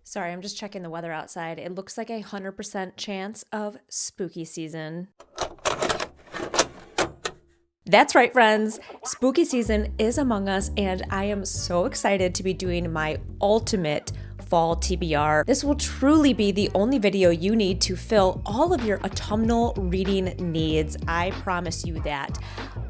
Sorry, I'm just checking the weather outside. It looks like 100% chance of spooky season. That's right, friends. Spooky season is among us, and I am so excited to be doing my ultimate fall TBR. This will truly be the only video you need to fill all of your autumnal reading needs. I promise you that.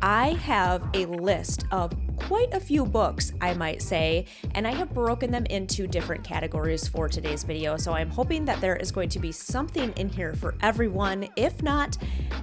I have a list of quite a few books, I might say, and I have broken them into different categories for today's video. So I'm hoping that there is going to be something in here for everyone, if not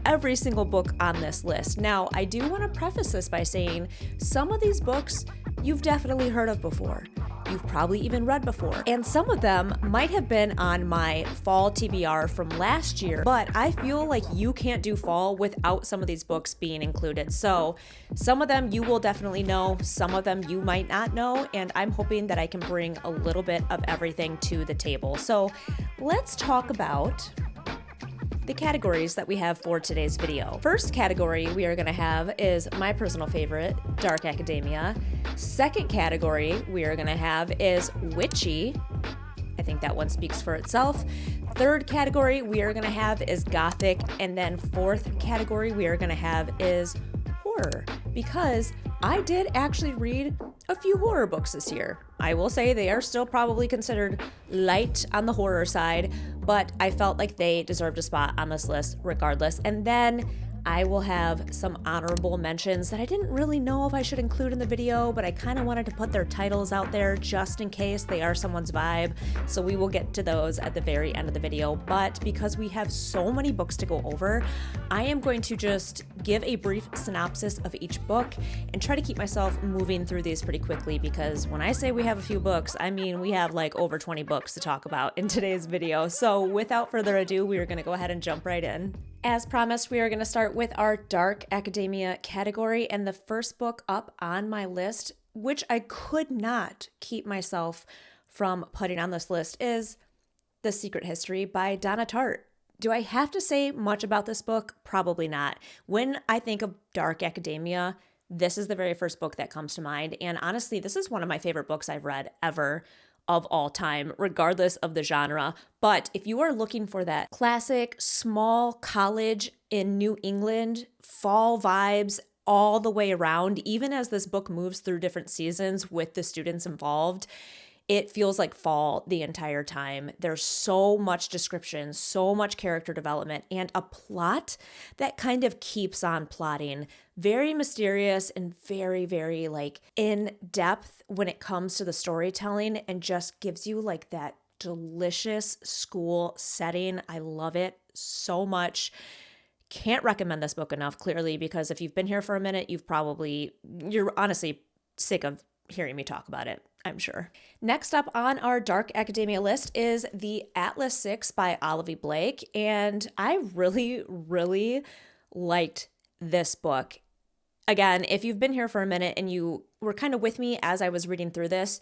every single book on this list. Now, I do want to preface this by saying some of these books you've definitely heard of before. You've probably even read before. And some of them might have been on my fall TBR from last year, but I feel like you can't do fall without some of these books being included. So some of them you will definitely know, some of them you might not know, and I'm hoping that I can bring a little bit of everything to the table. So let's talk about the categories that we have for today's video. First category we are going to have is my personal favorite, Dark Academia. Second category we are going to have is Witchy. I think that one speaks for itself. Third category we are going to have is Gothic. And then fourth category we are going to have is horror, because I did actually read a few horror books this year. I will say they are still probably considered light on the horror side, but I felt like they deserved a spot on this list regardless. And then I will have some honorable mentions that I didn't really know if I should include in the video, but I kind of wanted to put their titles out there just in case they are someone's vibe. So we will get to those at the very end of the video. But because we have so many books to go over, I am going to just give a brief synopsis of each book and try to keep myself moving through these pretty quickly, because when I say we have a few books, I mean we have like over 20 books to talk about in today's video. So without further ado, we are going to go ahead and jump right in. As promised, we are going to start with our Dark Academia category, and the first book up on my list, which I could not keep myself from putting on this list, is The Secret History by Donna Tartt. Do I have to say much about this book? Probably not. When I think of Dark Academia, this is the very first book that comes to mind, and honestly, this is one of my favorite books I've read ever, of all time, regardless of the genre. But if you are looking for that classic small college in New England, fall vibes all the way around, even as this book moves through different seasons with the students involved, it feels like fall the entire time. There's so much description, so much character development, and a plot that kind of keeps on plotting. Very mysterious and very, very like in depth when it comes to the storytelling, and just gives you like that delicious school setting. I love it so much. Can't recommend this book enough, clearly, because if you've been here for a minute, you're honestly sick of hearing me talk about it, I'm sure. Next up on our Dark Academia list is The Atlas 6 by Olivia Blake, and I really, really liked this book. Again, if you've been here for a minute and you were kind of with me as I was reading through this,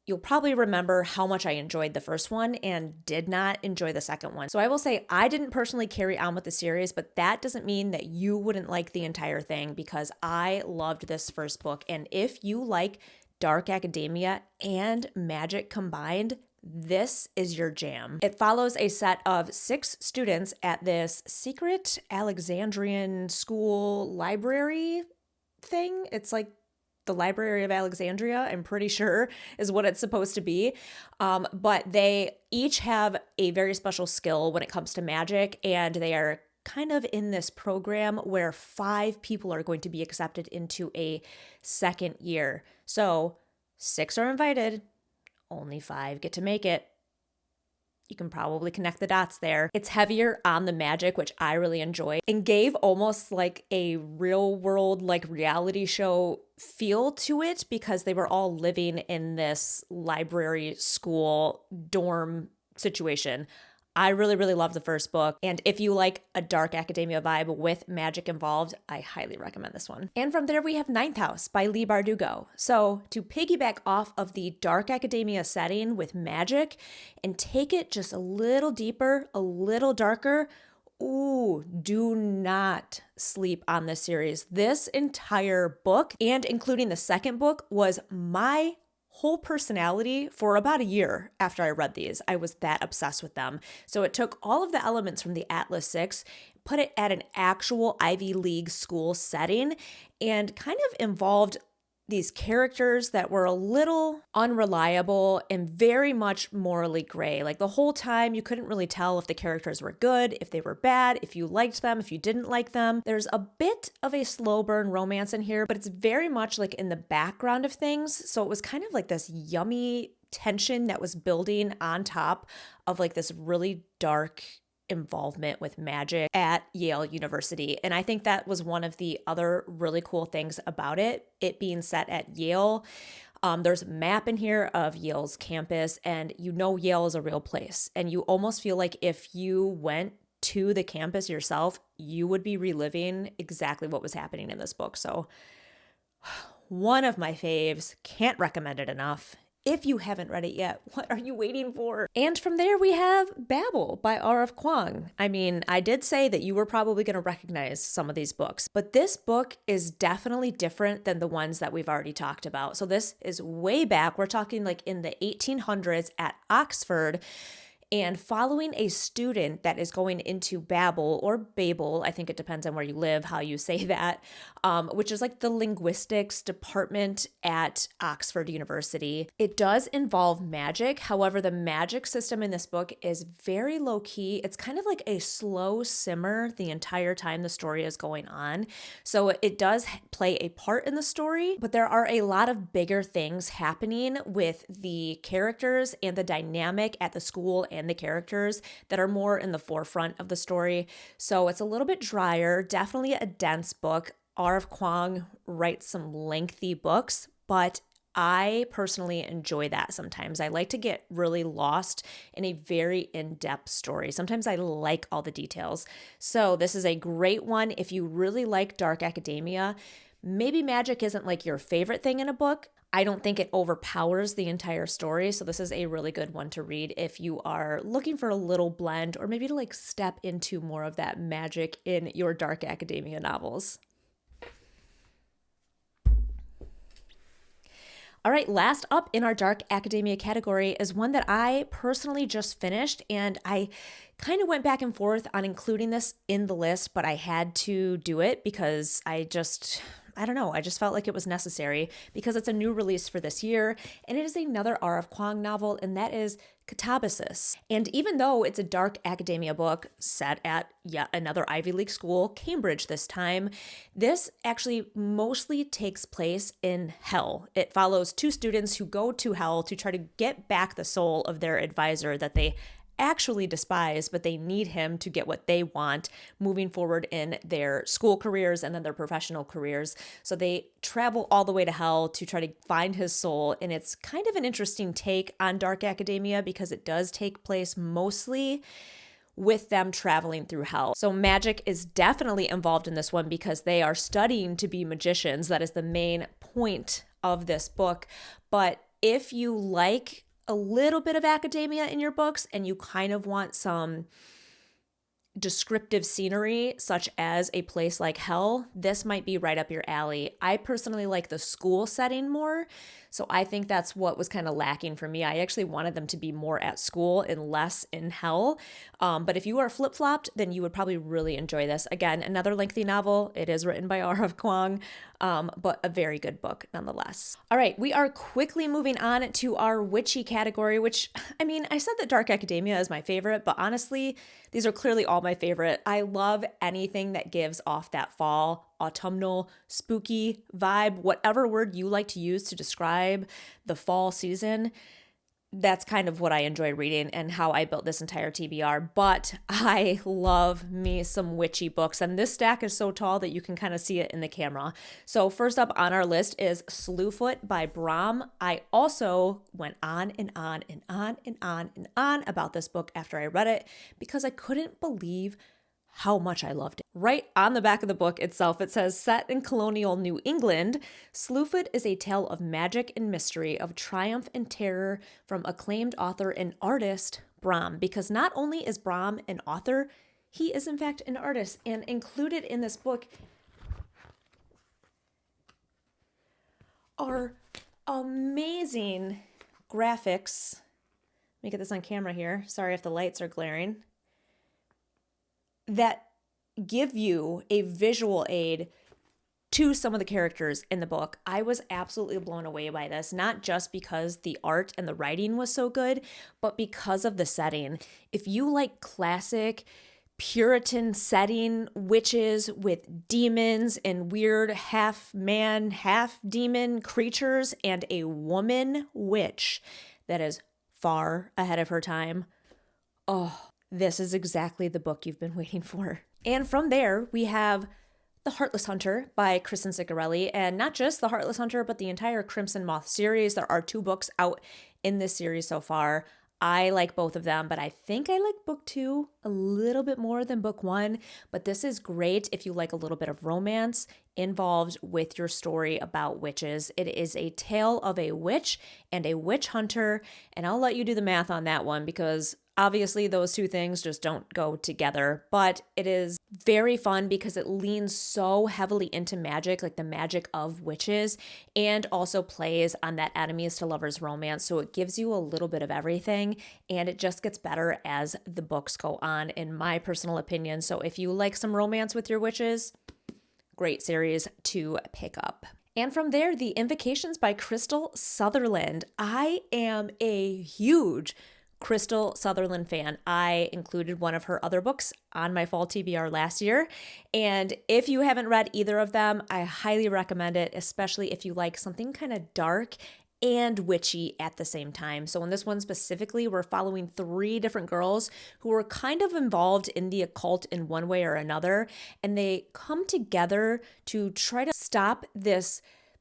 you'll probably remember how much I enjoyed the first one and did not enjoy the second one. So I will say I didn't personally carry on with the series, but that doesn't mean that you wouldn't like the entire thing, because I loved this first book. And if you like Dark Academia and magic combined, this is your jam. It follows a set of 6 students at this secret Alexandrian school library thing. It's like the Library of Alexandria, I'm pretty sure, is what it's supposed to be. But they each have a very special skill when it comes to magic, and they are kind of in this program where 5 people are going to be accepted into a second year. So 6 are invited, only 5 get to make it. You can probably connect the dots there. It's heavier on the magic, which I really enjoyed, and gave almost like a real world, like reality show feel to it, because they were all living in this library school dorm situation. I really, really love the first book. And if you like a Dark Academia vibe with magic involved, I highly recommend this one. And from there, we have Ninth House by Leigh Bardugo. So to piggyback off of the Dark Academia setting with magic and take it just a little deeper, a little darker, ooh, do not sleep on this series. This entire book, and including the second book, was my whole personality for about a year after I read these. I was that obsessed with them. So it took all of the elements from the Atlas 6, put it at an actual Ivy League school setting, and kind of involved these characters that were a little unreliable and very much morally gray. Like the whole time, you couldn't really tell if the characters were good, if they were bad, if you liked them, if you didn't like them. There's a bit of a slow burn romance in here, but it's very much like in the background of things. So it was kind of like this yummy tension that was building on top of like this really dark involvement with magic at Yale University. And I think that was one of the other really cool things about it being set at Yale. There's a map in here of Yale's campus, and you know Yale is a real place. And you almost feel like if you went to the campus yourself, you would be reliving exactly what was happening in this book. So one of my faves, can't recommend it enough. If you haven't read it yet, what are you waiting for? And from there, we have Babel by R.F. Kuang. I mean, I did say that you were probably going to recognize some of these books, but this book is definitely different than the ones that we've already talked about. So this is way back. We're talking like in the 1800s at Oxford, and following a student that is going into Babel or Babel, I think it depends on where you live, how you say that, which is like the linguistics department at Oxford University. It does involve magic. However, the magic system in this book is very low key. It's kind of like a slow simmer the entire time the story is going on. So it does play a part in the story, but there are a lot of bigger things happening with the characters and the dynamic at the school and the characters that are more in the forefront of the story. So it's a little bit drier, definitely a dense book. R.F. Kuang writes some lengthy books, but I personally enjoy that sometimes. I like to get really lost in a very in-depth story. Sometimes I like all the details. So this is a great one if you really like dark academia. Maybe magic isn't like your favorite thing in a book. I don't think it overpowers the entire story. So this is a really good one to read if you are looking for a little blend or maybe to like step into more of that magic in your dark academia novels. All right, last up in our dark academia category is one that I personally just finished, and I kind of went back and forth on including this in the list, but I had to do it because I just felt like it was necessary because it's a new release for this year, and it is another R.F. Kuang novel, and that is Katabasis. And even though it's a dark academia book set at yet another Ivy League school, Cambridge this time, this actually mostly takes place in hell. It follows two students who go to hell to try to get back the soul of their advisor that they actually despise, but they need him to get what they want moving forward in their school careers and then their professional careers. So they travel all the way to hell to try to find his soul. And it's kind of an interesting take on dark academia because it does take place mostly with them traveling through hell. So magic is definitely involved in this one because they are studying to be magicians. That is the main point of this book. But if you like a little bit of academia in your books and you kind of want some descriptive scenery, such as a place like hell, this might be right up your alley. I personally like the school setting more, so I think that's what was kind of lacking for me. I actually wanted them to be more at school and less in hell, but if you are flip-flopped, then you would probably really enjoy this. Again, another lengthy novel. It is written by R.F. Kuang, but a very good book nonetheless. All right, we are quickly moving on to our witchy category, which, I mean, I said that dark academia is my favorite, but honestly, these are clearly all my favorite. I love anything that gives off that fall, autumnal, spooky vibe, whatever word you like to use to describe the fall season. That's kind of what I enjoy reading and how I built this entire TBR, but I love me some witchy books, and this stack is so tall that you can kind of see it in the camera. So first up on our list is Slewfoot by Bram. I also went on and on and on and on and on about this book after I read it because I couldn't believe how much I loved it. Right on the back of the book itself, it says, set in colonial New England, Slewfoot is a tale of magic and mystery, of triumph and terror from acclaimed author and artist Bram. Because not only is Bram an author, he is in fact an artist. And included in this book are amazing graphics. Let me get this on camera here. Sorry if the lights are glaring. That give you a visual aid to some of the characters in the book. I was absolutely blown away by this, not just because the art and the writing was so good, but because of the setting. If you like classic Puritan setting, witches with demons and weird half man, half demon creatures, and a woman witch that is far ahead of her time, oh, this is exactly the book you've been waiting for. And from there, we have The Heartless Hunter by Kristen Ciccarelli, and not just The Heartless Hunter, but the entire Crimson Moth series. There are 2 books out in this series so far. I like both of them, but I think I like book 2 a little bit more than book 1. But this is great if you like a little bit of romance involved with your story about witches. It is a tale of a witch and a witch hunter, and I'll let you do the math on that one because obviously, those 2 things just don't go together, but it is very fun because it leans so heavily into magic, like the magic of witches, and also plays on that enemies to lovers romance. So it gives you a little bit of everything, and it just gets better as the books go on, in my personal opinion. So if you like some romance with your witches, great series to pick up. And from there, the Invocations by Crystal Sutherland. I am a huge Crystal Sutherland fan. I included one of her other books on my fall TBR last year. And if you haven't read either of them, I highly recommend it, especially if you like something kind of dark and witchy at the same time. So in this one specifically, we're following 3 different girls who are kind of involved in the occult in one way or another. And they come together to try to stop this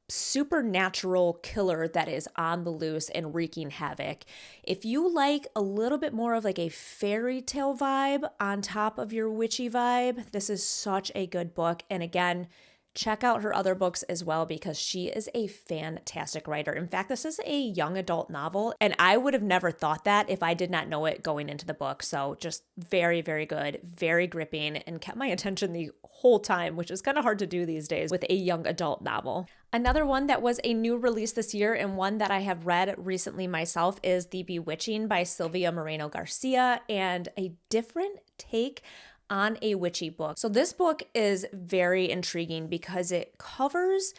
supernatural killer that is on the loose and wreaking havoc. If you like a little bit more of like a fairy tale vibe on top of your witchy vibe, this is such a good book. And again, check out her other books as well because she is a fantastic writer. In fact, this is a young adult novel, and I would have never thought that if I did not know it going into the book. So just very, very good, very gripping, and kept my attention the whole time, which is kind of hard to do these days with a young adult novel. Another one that was a new release this year and one that I have read recently myself is The Bewitching by Sylvia Moreno Garcia, and a different take on a witchy book. So this book is very intriguing because it covers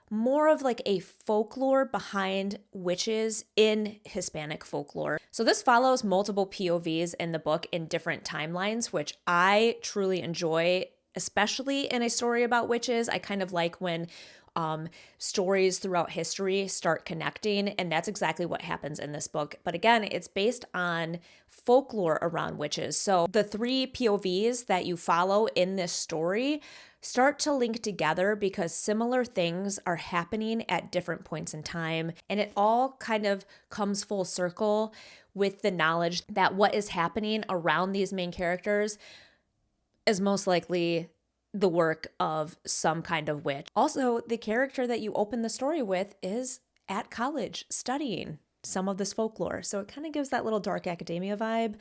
more of like a folklore behind witches in Hispanic folklore. So this follows multiple POVs in the book in different timelines, which I truly enjoy, especially in a story about witches. I kind of like when stories throughout history start connecting, and that's exactly what happens in this book. But again, it's based on folklore around witches. So the 3 POVs that you follow in this story start to link together because similar things are happening at different points in time, and it all kind of comes full circle with the knowledge that what is happening around these main characters is most likely the work of some kind of witch. Also, the character that you open the story with is at college studying some of this folklore. So it kind of gives that little dark academia vibe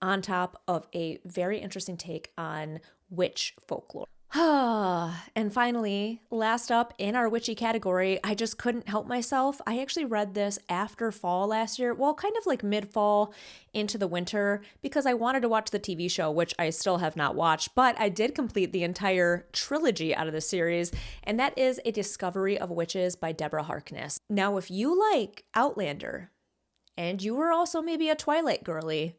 on top of a very interesting take on witch folklore. And finally, last up in our witchy category, I just couldn't help myself. I actually read this after fall last year, well, kind of like mid-fall into the winter, because I wanted to watch the TV show, which I still have not watched, but I did complete the entire trilogy out of the series, and that is A Discovery of Witches by Deborah Harkness. Now, if you like Outlander, and you were also maybe a Twilight girly,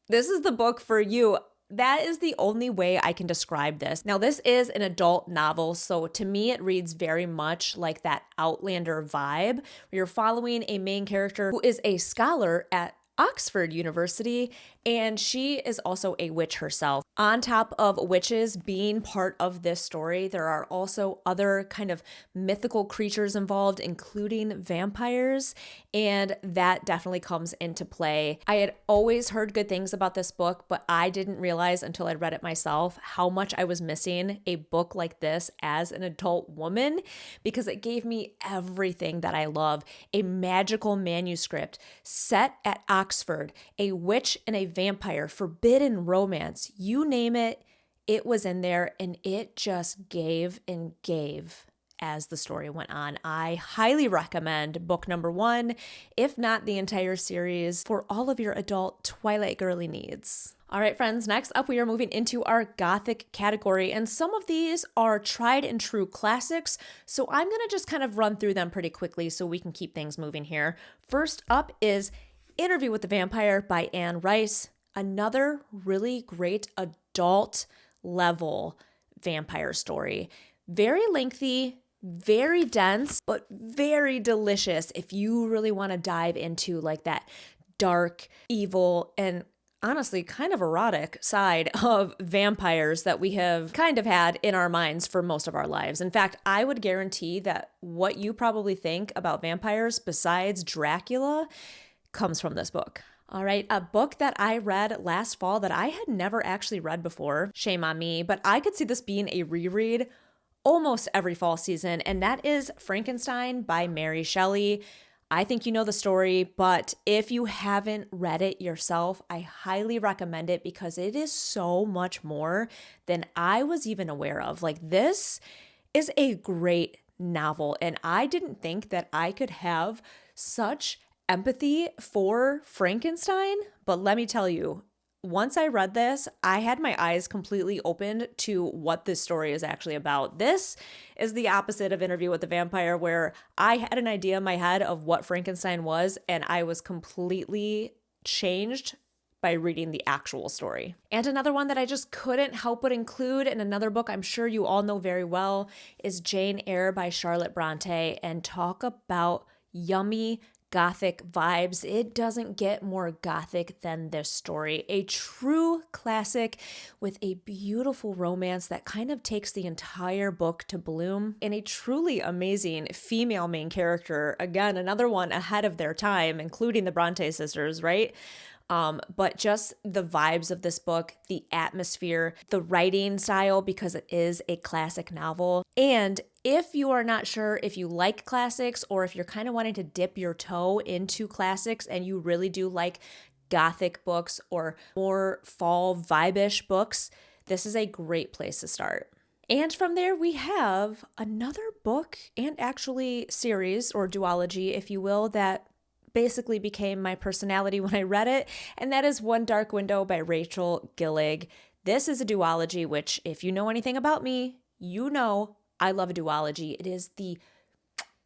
this is the book for you. That is the only way I can describe this. Now, this is an adult novel, so to me, it reads very much like that Outlander vibe, where you're following a main character who is a scholar at Oxford University, and she is also a witch herself. On top of witches being part of this story, there are also other kind of mythical creatures involved, including vampires, and that definitely comes into play. I had always heard good things about this book, but I didn't realize until I read it myself how much I was missing a book like this as an adult woman, because it gave me everything that I love. A magical manuscript set at Oxford, a witch and a vampire, forbidden romance, you name it, it was in there, and it just gave and gave as the story went on. I highly recommend book number 1, if not the entire series, for all of your adult Twilight girly needs. All right, friends, next up we are moving into our Gothic category, and some of these are tried and true classics, so I'm going to just kind of run through them pretty quickly so we can keep things moving here. First up is Interview with the Vampire by Anne Rice, another really great adult level vampire story. Very lengthy, very dense, but very delicious if you really want to dive into like that dark, evil, and honestly kind of erotic side of vampires that we have kind of had in our minds for most of our lives. In fact, I would guarantee that what you probably think about vampires besides Dracula comes from this book. All right, a book that I read last fall that I had never actually read before, shame on me, but I could see this being a reread almost every fall season, and that is Frankenstein by Mary Shelley. I think you know the story, but if you haven't read it yourself, I highly recommend it because it is so much more than I was even aware of. Like, this is a great novel, and I didn't think that I could have such empathy for Frankenstein, but let me tell you, once I read this, I had my eyes completely opened to what this story is actually about. This is the opposite of Interview with the Vampire, where I had an idea in my head of what Frankenstein was, and I was completely changed by reading the actual story. And another one that I just couldn't help but include in another book I'm sure you all know very well is Jane Eyre by Charlotte Bronte, and talk about yummy Gothic vibes. It doesn't get more Gothic than this story. A true classic with a beautiful romance that kind of takes the entire book to bloom, and a truly amazing female main character. Again, another one ahead of their time, including the Bronte sisters, right? But just the vibes of this book, the atmosphere, the writing style, because it is a classic novel. And if you are not sure if you like classics or if you're kind of wanting to dip your toe into classics and you really do like Gothic books or more fall vibe-ish books, this is a great place to start. And from there, we have another book and actually series or duology, if you will, that basically became my personality when I read it, and that is One Dark Window by Rachel Gillig. This is a duology, which if you know anything about me, you know I love a duology. It is the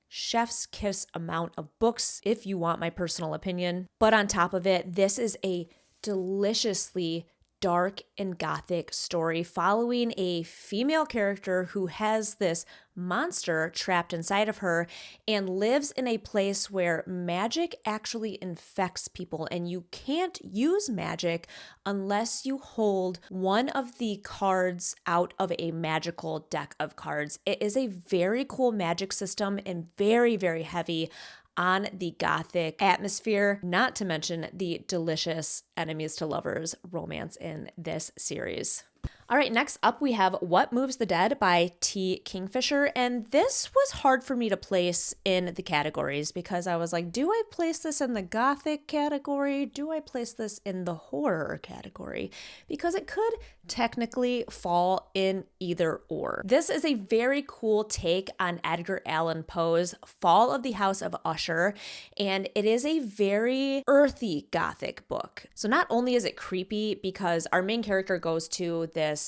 chef's kiss amount of books, if you want my personal opinion. But on top of it, this is a deliciously dark and Gothic story following a female character who has this monster trapped inside of her and lives in a place where magic actually infects people, and you can't use magic unless you hold one of the cards out of a magical deck of cards. It is a very cool magic system and very, very heavy on the Gothic atmosphere, not to mention the delicious enemies to lovers romance in this series. All right, next up we have What Moves the Dead by T. Kingfisher, and this was hard for me to place in the categories because I was like, do I place this in the Gothic category? Do I place this in the horror category? Because it could technically fall in either or. This is a very cool take on Edgar Allan Poe's Fall of the House of Usher, and it is a very earthy Gothic book. So not only is it creepy because our main character goes to this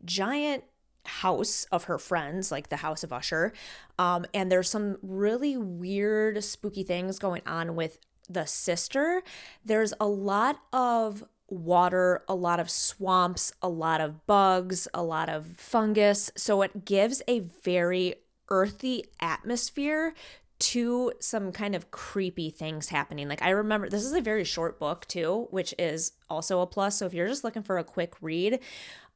giant house of her friends, like the House of Usher, and there's some really weird, spooky things going on with the sister. There's a lot of water, a lot of swamps, a lot of bugs, a lot of fungus, so it gives a very earthy atmosphere to some kind of creepy things happening. Like, I remember, this is a very short book too, which is also a plus. So if you're just looking for a quick read,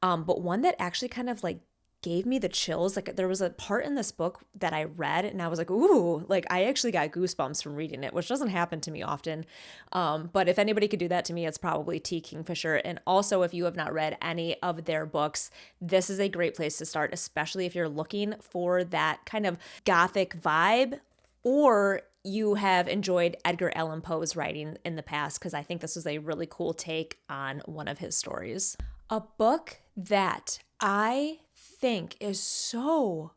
but one that actually kind of like gave me the chills. Like, there was a part in this book that I read and I was like, ooh, like I actually got goosebumps from reading it, which doesn't happen to me often. But if anybody could do that to me, it's probably T. Kingfisher. And also, if you have not read any of their books, this is a great place to start, especially if you're looking for that kind of Gothic vibe, or you have enjoyed Edgar Allan Poe's writing in the past, because I think this is a really cool take on one of his stories. A book that I think is so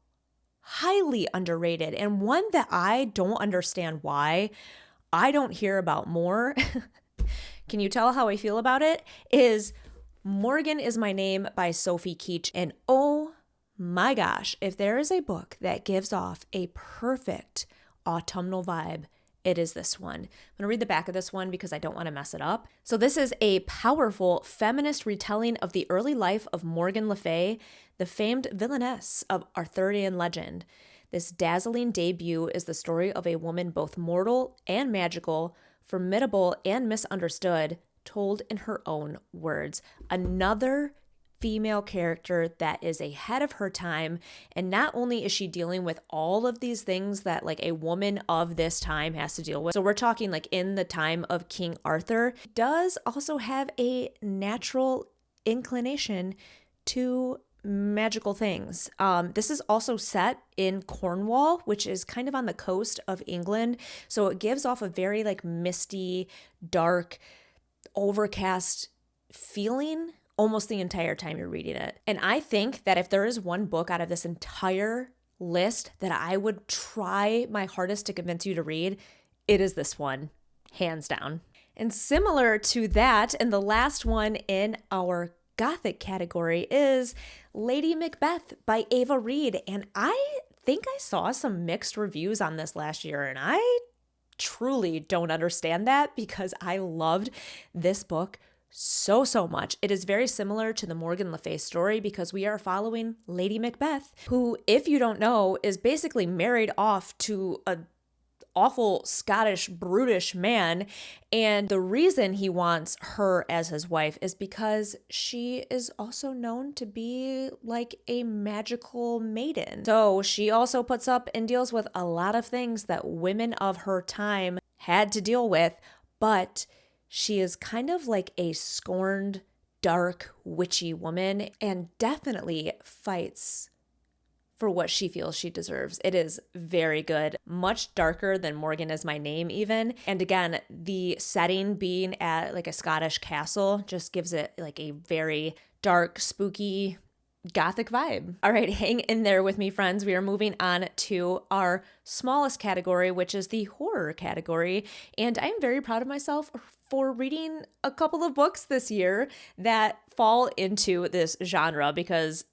highly underrated, and one that I don't understand why I don't hear about more. Can you tell how I feel about it? Is Morgan Is My Name by Sophie Keach. And oh my gosh, if there is a book that gives off a perfect autumnal vibe, it is this one. I'm going to read the back of this one because I don't want to mess it up. So this is a powerful feminist retelling of the early life of Morgan Le Fay, the famed villainess of Arthurian legend. This dazzling debut is the story of a woman both mortal and magical, formidable and misunderstood, told in her own words. Another female character that is ahead of her time, and not only is she dealing with all of these things that like a woman of this time has to deal with, so we're talking like in the time of King Arthur, does also have a natural inclination to magical things. This is also set in Cornwall, which is kind of on the coast of England, so it gives off a very like misty, dark, overcast feeling almost the entire time you're reading it. And I think that if there is one book out of this entire list that I would try my hardest to convince you to read, it is this one, hands down. And similar to that, and the last one in our Gothic category is Lady Macbeth by Ava Reid. And I think I saw some mixed reviews on this last year, and I truly don't understand that because I loved this book so much. It is very similar to the Morgan Le Fay story because we are following Lady Macbeth, who, if you don't know, is basically married off to a awful Scottish brutish man, and the reason he wants her as his wife is because she is also known to be like a magical maiden. So she also puts up and deals with a lot of things that women of her time had to deal with, but she is kind of like a scorned, dark, witchy woman and definitely fights for what she feels she deserves. It is very good, much darker than Morgan Is My Name even. And again, the setting being at like a Scottish castle just gives it like a very dark, spooky, Gothic vibe. All right, hang in there with me, friends. We are moving on to our smallest category, which is the horror category. And I am very proud of myself for reading a couple of books this year that fall into this genre because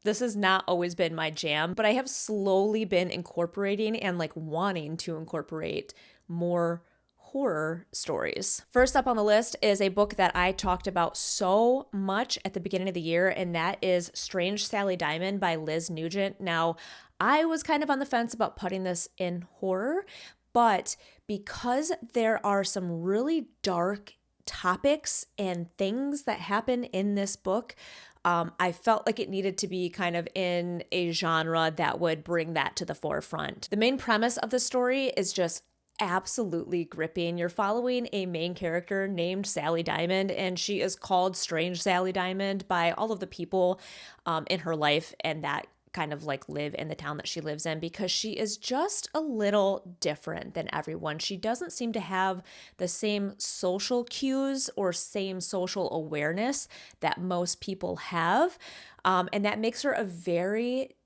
this has not always been my jam, but I have slowly been incorporating and like wanting to incorporate more horror stories. First up on the list is a book that I talked about so much at the beginning of the year, and that is Strange Sally Diamond by Liz Nugent. Now, I was kind of on the fence about putting this in horror, but because there are some really dark topics and things that happen in this book, I felt like it needed to be kind of in a genre that would bring that to the forefront. The main premise of the story is just absolutely gripping. You're following a main character named Sally Diamond, and she is called Strange Sally Diamond by all of the people in her life and that kind of like live in the town that she lives in because she is just a little different than everyone. She doesn't seem to have the same social cues or same social awareness that most people have. And that makes her a very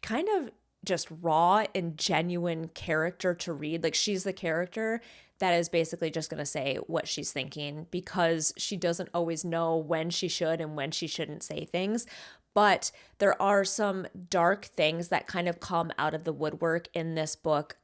kind of just raw and genuine character to read. Like she's the character that is basically just going to say what she's thinking because she doesn't always know when she should and when she shouldn't say things. But there are some dark things that kind of come out of the woodwork in this book.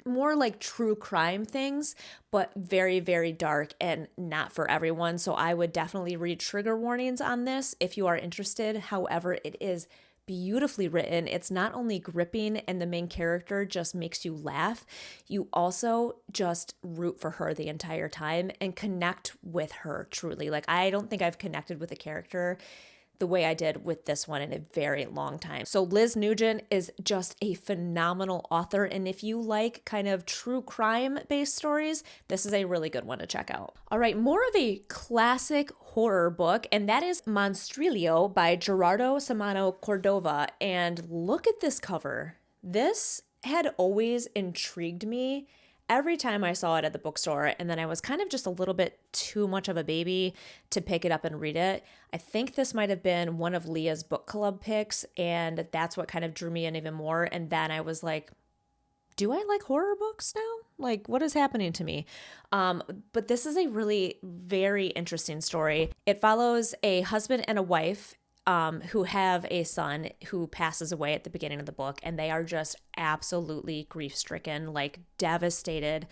More like true crime things, but very, very dark and not for everyone. So I would definitely read trigger warnings on this if you are interested. However, it is beautifully written. It's not only gripping and the main character just makes you laugh, you also just root for her the entire time and connect with her truly. Like I don't think I've connected with a character the way I did with this one in a very long time. So Liz Nugent is just a phenomenal author. And if you like kind of true crime based stories, this is a really good one to check out. All right, more of a classic horror book, and that is Monstrilio by Gerardo Samano Cordova. And look at this cover. This had always intrigued me every time I saw it at the bookstore, and then I was kind of just a little bit too much of a baby to pick it up and read it. I think this might have been one of Leah's book club picks, and that's what kind of drew me in even more. And then I was like, do I like horror books now? Like, what is happening to me? But this is a really very interesting story. It follows a husband and a wife who have a son who passes away at the beginning of the book, and they are just absolutely grief-stricken, like devastated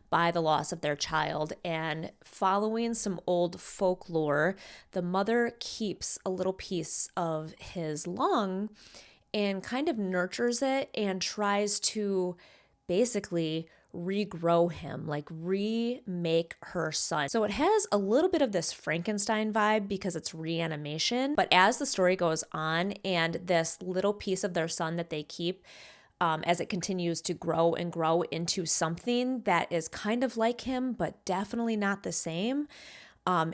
by the loss of their child. And following some old folklore, the mother keeps a little piece of his lung and kind of nurtures it and tries to basically regrow him, like remake her son. So it has a little bit of this Frankenstein vibe because it's reanimation. But as the story goes on and this little piece of their son that they keep, as it continues to grow and grow into something that is kind of like him, but definitely not the same,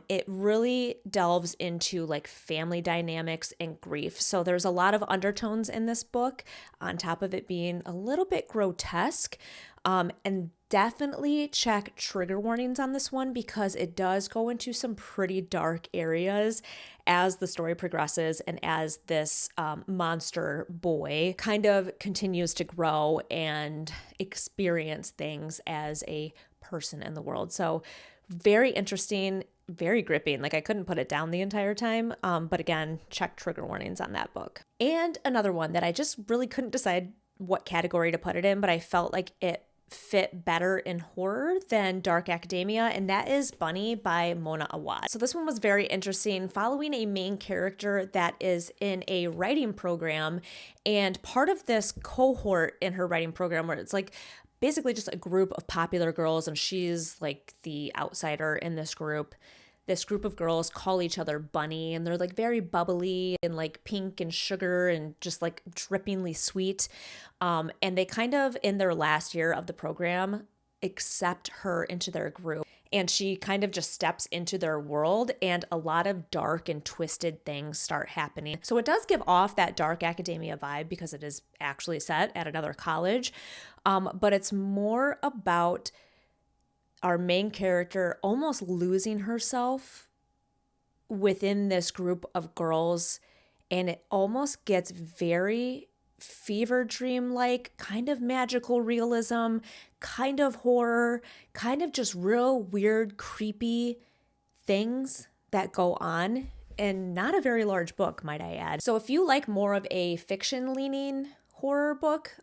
it really delves into like family dynamics and grief. So there's a lot of undertones in this book, on top of it being a little bit grotesque. And definitely check trigger warnings on this one because it does go into some pretty dark areas as the story progresses and as this monster boy kind of continues to grow and experience things as a person in the world. So very interesting, very gripping. Like I couldn't put it down the entire time. But again, check trigger warnings on that book. And another one that I just really couldn't decide what category to put it in, but I felt like it fit better in horror than dark academia, and that is Bunny by Mona Awad. So this one was very interesting, following a main character that is in a writing program, and part of this cohort in her writing program where it's like basically just a group of popular girls, and she's like the outsider in this group. This group of girls call each other Bunny, and they're like very bubbly and like pink and sugar and just like drippingly sweet. And they kind of, in their last year of the program, accept her into their group. And she kind of just steps into their world, and a lot of dark and twisted things start happening. So it does give off that dark academia vibe because it is actually set at another college. But it's more about our main character almost losing herself within this group of girls, and it almost gets very fever dream-like, kind of magical realism, kind of horror, kind of just real weird, creepy things that go on, and not a very large book, might I add. So if you like more of a fiction-leaning horror book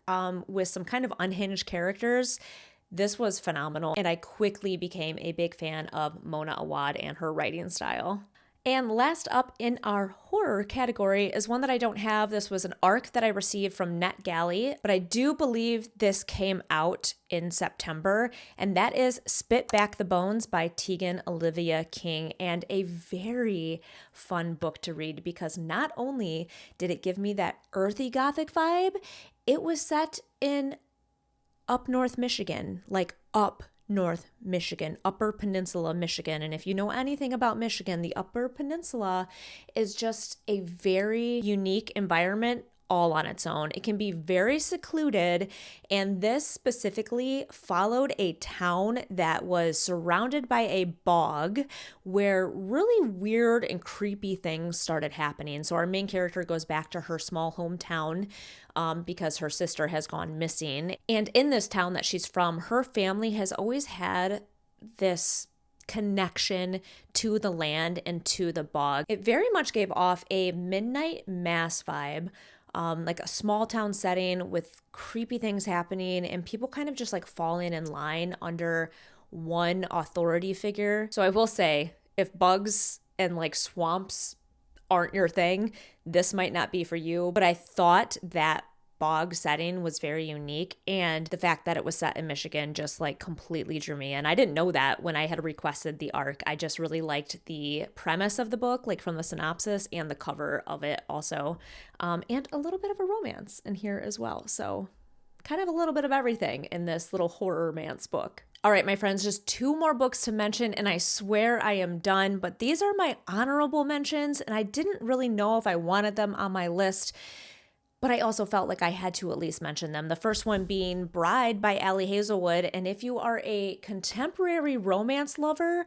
with some kind of unhinged characters, this was phenomenal, and I quickly became a big fan of Mona Awad and her writing style. And last up in our horror category is one that I don't have. This was an ARC that I received from NetGalley, but I do believe this came out in September, and that is Spit Back the Bones by Tegan Olivia King, and a very fun book to read because not only did it give me that earthy Gothic vibe, it was set in up north Michigan, like up north Michigan, Upper Peninsula, Michigan. And if you know anything about Michigan, the Upper Peninsula is just a very unique environment all on its own. It can be very secluded, and this specifically followed a town that was surrounded by a bog where really weird and creepy things started happening. So our main character goes back to her small hometown because her sister has gone missing. And in this town that she's from, her family has always had this connection to the land and to the bog. It very much gave off a midnight mass vibe, like a small town setting with creepy things happening and people kind of just like falling in line under one authority figure. So I will say, if bugs and like swamps aren't your thing, this might not be for you. But I thought that bog setting was very unique, and the fact that it was set in Michigan just like completely drew me in. I didn't know that when I had requested the ARC. I just really liked the premise of the book, like from the synopsis and the cover of it also, and a little bit of a romance in here as well. So kind of a little bit of everything in this little horror romance book. All right, my friends, just 2 more books to mention, and I swear I am done, but these are my honorable mentions, and I didn't really know if I wanted them on my list. but I also felt like I had to at least mention them. The first one being Bride by Ali Hazelwood. And if you are a contemporary romance lover,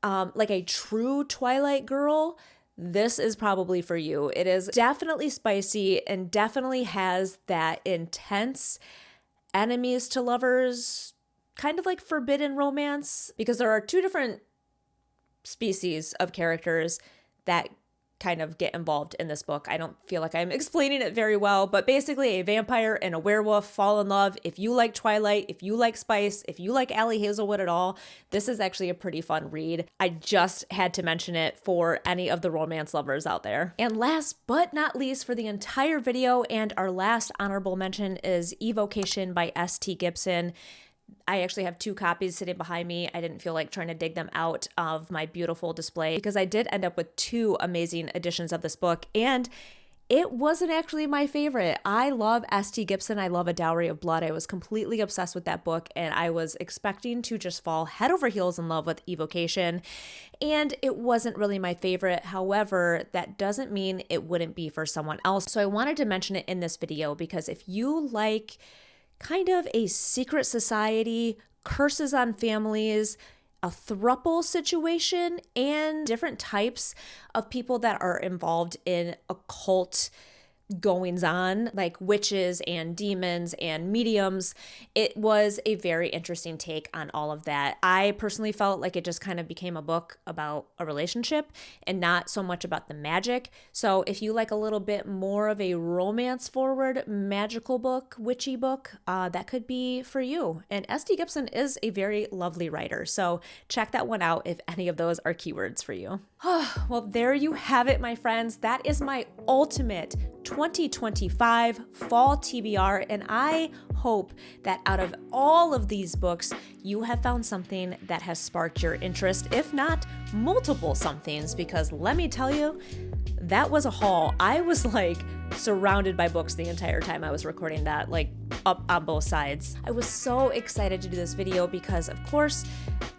like a true Twilight girl, this is probably for you. It is definitely spicy and definitely has that intense enemies to lovers, kind of like forbidden romance, because there are two different species of characters that kind of get involved in this book. I don't feel like I'm explaining it very well, but basically a vampire and a werewolf fall in love. If you like Twilight, if you like spice, if you like Ali Hazelwood at all, this is actually a pretty fun read. I just had to mention it for any of the romance lovers out there. And last but not least for the entire video, and our last honorable mention, is Evocation by S.T. Gibson. I actually have 2 copies sitting behind me. I didn't feel like trying to dig them out of my beautiful display because I did end up with 2 amazing editions of this book, and it wasn't actually my favorite. I love S.T. Gibson. I love A Dowry of Blood. I was completely obsessed with that book, and I was expecting to just fall head over heels in love with Evocation, and it wasn't really my favorite. However, that doesn't mean it wouldn't be for someone else. So I wanted to mention it in this video because if you like kind of a secret society, curses on families, a throuple situation, and different types of people that are involved in occult goings on, like witches and demons and mediums. It was a very interesting take on all of that. I personally felt like it just kind of became a book about a relationship and not so much about the magic. So if you like a little bit more of a romance forward magical book, witchy book, that could be for you. And S.T. Gibson is a very lovely writer. So check that one out if any of those are keywords for you. Well, there you have it, my friends. That is my ultimate 2025 fall TBR, and I hope that out of all of these books, you have found something that has sparked your interest, if not multiple somethings, because let me tell you, that was a haul. I was like surrounded by books the entire time I was recording that, like up on both sides. I was so excited to do this video because, of course,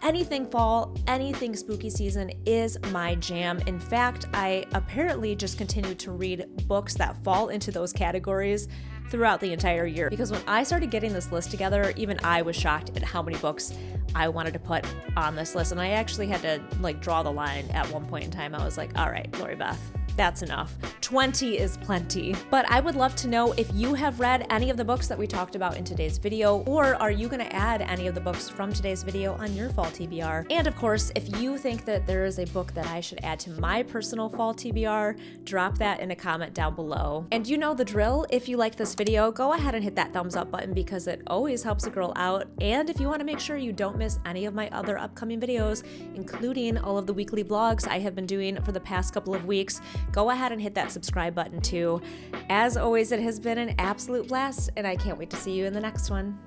anything fall, anything spooky season is my jam. In fact, I apparently just continue to read books that fall into those categories throughout the entire year. Because when I started getting this list together, even I was shocked at how many books I wanted to put on this list. And I actually had to like draw the line at one point in time. I was like, all right, Lori Beth, that's enough. 20 is plenty. But I would love to know if you have read any of the books that we talked about in today's video, or are you going to add any of the books from today's video on your fall TBR? And of course, if you think that there is a book that I should add to my personal fall TBR, drop that in a comment down below. And you know the drill. If you liked this video, go ahead and hit that thumbs up button because it always helps a girl out. And if you want to make sure you don't miss any of my other upcoming videos, including all of the weekly vlogs I have been doing for the past couple of weeks, go ahead and hit that subscribe button too. As always, it has been an absolute blast, and I can't wait to see you in the next one.